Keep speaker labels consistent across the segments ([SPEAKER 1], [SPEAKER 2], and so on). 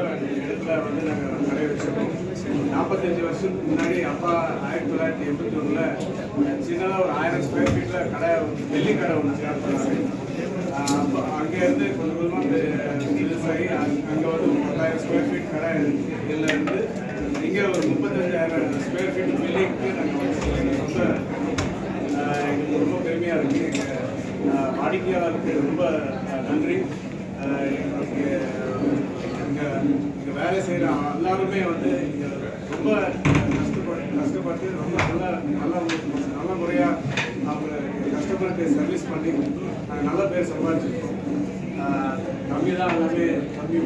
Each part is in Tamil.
[SPEAKER 1] இடத்துல வந்து நாங்கள் கடை வச்சிருக்கோம். 45 வருஷத்துக்கு முன்னாடி அப்பா 1981 சின்னதாக ஒரு 1000 ஸ்கொயர் ஃபீட்டில் கடை வெள்ளி கடை ஒன்று ஸ்டார்ட் பண்ணாரு. அப்போ அங்கேருந்து கொஞ்சம் கொஞ்சமாக பிஸ்னஸ் ஆகி அங்கே வந்து 10,000 ஸ்கொயர் ஃபீட் கடை இதில் இருந்து இங்கே ஒரு 35,000 ஸ்கொயர் ஃபீட் பில்டிங்க்கு நாங்கள் ரொம்ப எங்களுக்கு ரொம்ப பெருமையாக இருக்குது. எங்கள் வாடிக்கையாளருக்கு ரொம்ப நன்றி. எங்களுக்கு இங்கே வேலை செய்கிற எல்லாருமே வந்து இங்கே ரொம்ப கஷ்டப்பட்டு ரொம்ப நல்ல முறையாக அவங்க கஸ்டமருக்கு சர்வீஸ் பண்ணி நாங்கள் நல்ல பேர் சம்பாதிச்சிருக்கோம். தம்பி தான் எல்லாமே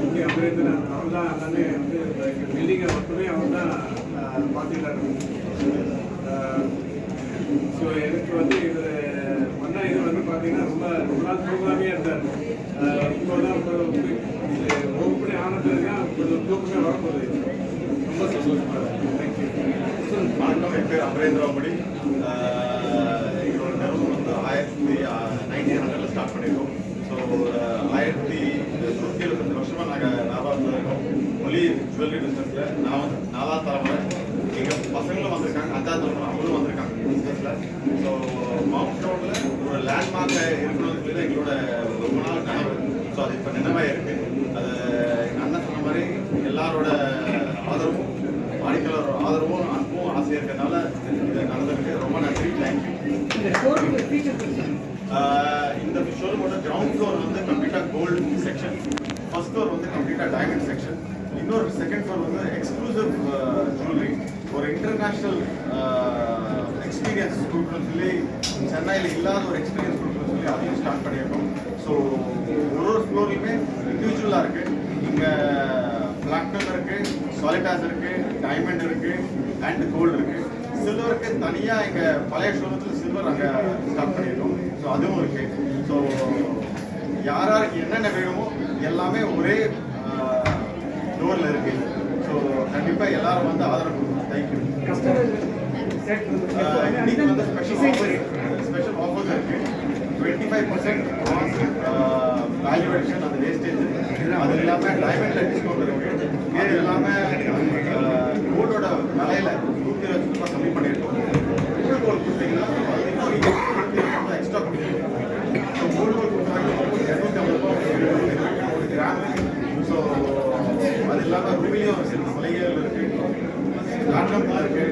[SPEAKER 1] முக்கிய அமரேந்திரன் அவர் தான் எல்லாமே வந்து எங்கள் பில்டிங்கை மட்டுமே அவர் தான் பார்த்துக்கிட்டாரு. ஸோ எனக்கு வந்து இது வந்து பார்த்தீங்கன்னா ரொம்ப நாள் தூக்கமே இருந்தார். இப்போ தான் ஓப்பனே ஆன பிறகு தான் கொஞ்சம் தூக்கமே வரப்போகுது. ரொம்ப சந்தோஷமாக இருக்குது. தேங்க்யூ.
[SPEAKER 2] வணக்கம், என் பேர் அமரேந்திராமணி. எங்களோட நிறுவனம் வந்து 1900 ஸ்டார்ட் பண்ணியிருக்கோம். ஸோ 125 வருஷமாக நாங்கள் வியாபாரத்தில் இருக்கோம். ஒன்லி ஜுவல்லரி பிஸ்னஸில் நான் வந்து 4ஆம் தலைமுறை. எங்கள் பசங்களும் வந்திருக்காங்க, 5ஆம் தலைமுறை அவங்களும் வந்திருக்காங்க பிஸ்னஸில். ஸோ மவுண்ட் ரோடில் ஒரு லேண்ட்மார்க்கை இருக்கணும்னு சொல்லி தான் எங்களோட ரொம்ப நாள் கனவு. ஸோ அது இப்போ நினைவாக இருக்குது. அது எங்கள் அண்ணன் சொன்ன மாதிரி எல்லாரோட ஆதரவும் வாடிக்கையாளரோட ஆதரவும் அன்பும் ஆசையாக இருக்கிறதுனால இது நடந்திருக்கு. ரொம்ப நன்றி, தேங்க்யூ. இந்த ஷோரூமோட கிரவுண்ட் ஃப்ளோர் வந்து கம்ப்ளீட்டாக கோல்டு செக்ஷன், ஃபர்ஸ்ட் ஃப்ளோர் வந்து கம்ப்ளீட்டாக டைமண்ட் செக்ஷன், இன்னொரு செகண்ட் ஃப்ளோர் வந்து எக்ஸ்க்ளூசிவ் ஜுவல்லரி. ஒரு இன்டர்நேஷ்னல் எக்ஸ்பீரியன்ஸ் கொடுக்கணும்னு சொல்லி சென்னையில் இல்லாத ஒரு எக்ஸ்பீரியன்ஸ் கொடுக்கணும்னு சொல்லி அதையும் ஸ்டார்ட் பண்ணியிருக்கோம். ஸோ ஒரு ஃப்ளோர்லையுமே இண்டிவிஜுவலாக இருக்குது. இங்கே பிளாட்டினம் இருக்குது, சாலிடாஸ் இருக்குது, டைமண்ட் இருக்குது, அண்ட் கோல்டு இருக்குது. சில்வருக்கு தனியாக எங்கள் பழைய ஷோரூமத்தில் சில்வர் அங்கே ஸ்டார்ட் பண்ணியிருக்கோம். ஸோ அதுவும் இருக்குது. ஸோ யாருக்கு என்னென்ன வேணுமோ எல்லாமே ஒரே டோரில் இருக்குது. ஸோ கண்டிப்பாக எல்லாரும் வந்து ஆதரவு கொடுக்கணும். தேங்க்யூ. இன்னைக்கு வந்து ஸ்பெஷல் ஆஃபர்ஸ் இருக்குது. 25% வேல்யூ அடிஷன் அந்த வேஸ்டேஜ், அது இல்லாமல் டைமண்டில் டிஸ்கவுண்ட் இருக்குது. அது இல்லாமல் கோல்டோட விலையில 120 ரூபாய் கம்மி பண்ணியிருக்கோம். கோல்டு கோல்டு கொடுத்தீங்கன்னா அது இன்னும் எக்ஸ்ட்ரா கொடுத்துருக்கோம். ஸோ கோல்டு கோல்டு கொடுத்தாங்க 250 ரூபாய் ஒரு கிராம். ஸோ அது இல்லாமல் ருபிலையும் ஒரு சில சலுகைகள் இருக்குது. பிளாட்டினம் இருக்குது,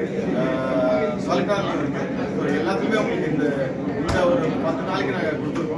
[SPEAKER 2] சாலிடாரில் இருக்குது. ஸோ எல்லாத்துலேயுமே உங்களுக்கு இந்த ஒரு 10 நாளைக்கு நாங்கள் கொடுத்துருக்கோம்.